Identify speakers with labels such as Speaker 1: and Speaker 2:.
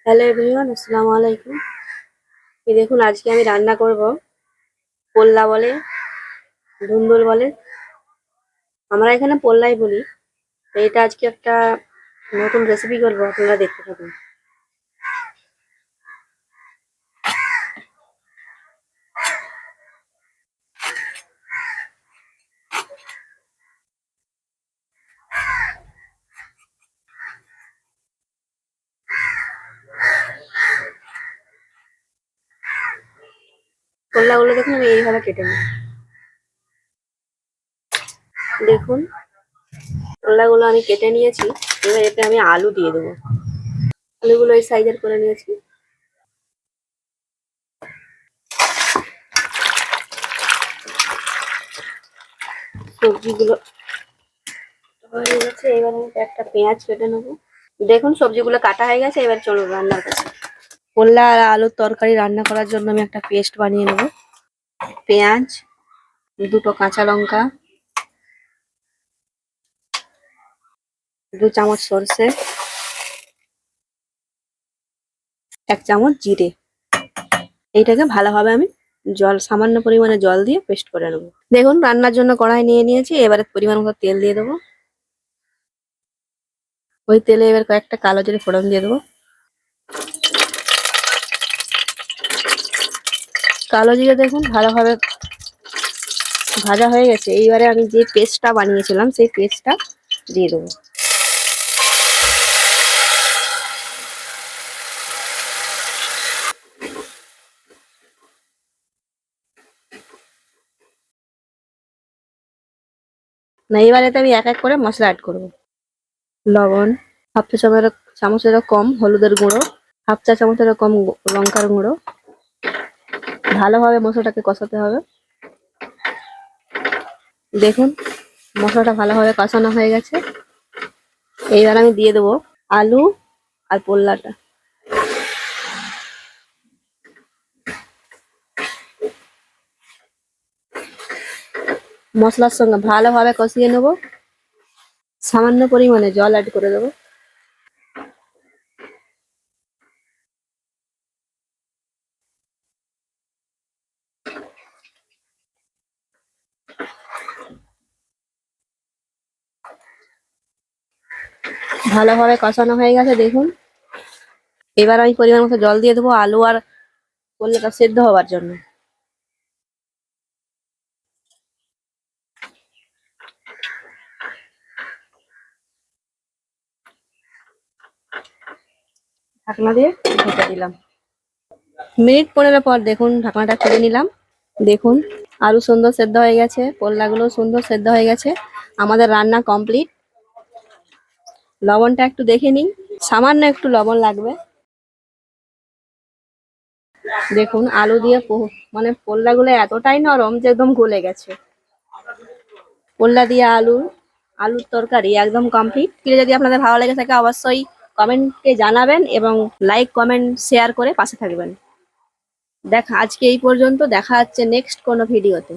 Speaker 1: Hello everyone, আসসালামু আলাইকুম। এই দেখুন, আজকে আমি রান্না করব পোল্লা বলে, ধুন্দুল বলে, আমরা এখানে পোল্লাই বলি। তো এটা আজকে একটা নতুন রেসিপি করবো, আপনারা দেখতে থাকুন। পোল্লাগুলো দেখুন আমি এইভাবে কেটে নিই। দেখুন, পোল্লাগুলো আমি কেটে নিয়েছি। এবার এতে আমি আলু দিয়ে দেবো। আলুগুলো এই সাইজের করে নিয়েছি। সবজিগুলো হয়ে গেছে, এবার আমি একটা পেঁয়াজ কেটে নেবো। দেখুন, সবজিগুলো কাটা হয়ে গেছে, এবার চলুন রান্নার কাছে। পোল্লা আর আলুর তরকারি রান্না করার জন্য আমি একটা পেস্ট বানিয়ে নেবো। পেঁয়াজ, দুটো কাঁচা লঙ্কা, 2 চামচ সরষে, 1 চামচ জিরে। এইটাকে ভালোভাবে আমি সামান্য পরিমাণে জল দিয়ে পেস্ট করে নেবো। দেখুন, রান্নার জন্য কড়াই নিয়ে নিয়েছি। এবারে পরিমাণ মতো তেল দিয়ে দেবো। ওই তেলে এবার কয়েকটা কালো জিরে ফোড়ন দিয়ে দেবো। কালো জিরে দেখুন ভালোভাবে ভাজা হয়ে গেছে। এইবারে আমি যে পেস্টটা বানিয়েছিলাম সেই পেস্টটা দিয়ে দেবো। না, এবারে আমি এক এক করে মশলা অ্যাড করবো। লবণ, হাফ চা চামচেরও কম হলুদের গুঁড়ো, হাফ চা চামচেরও কম লঙ্কার গুঁড়ো। ভালোভাবে মশলাটাকে কষাতে হবে। দেখুন, মশলাটা ভালোভাবে কষানো হয়ে গেছে। এইবার আমি দিয়ে দেবো আলু আর পোল্লাটা। মশলার সঙ্গে ভালোভাবে কষিয়ে নেব। সামান্য পরিমাণে জল অ্যাড করে দেবো। ভালোভাবে কষানো হয়ে গেছে দেখুন। এবার আমি পরিমাণ মতো জল দিয়ে দেবো আলু আর পোল্লাটা সেদ্ধ হওয়ার জন্য। ঢাকনা দিয়ে ঢেকে দিলাম। মিনিট 15 পর দেখুন ঢাকনাটা খুলে নিলাম। দেখুন, আলু সুন্দর সেদ্ধ হয়ে গেছে, পোল্লাগুলো সুন্দর সেদ্ধ হয়ে গেছে। আমাদের রান্না কমপ্লিট। লবণটা একটু দেখে নিই, সামান্য একটু লবণ লাগবে। দেখুন, আলু দিয়ে মানে পোল্লাগুলো এতটাই নরম যে একদম গলে গেছে। পোল্লা দিয়ে আলুর তরকারি একদম কমপ্লিট। যদি আপনাদের ভালো লেগে থাকে অবশ্যই কমেন্টে জানাবেন এবং লাইক কমেন্ট শেয়ার করে পাশে থাকবেন। আজকে এই পর্যন্ত, দেখা হচ্ছে নেক্সট কোনো ভিডিওতে।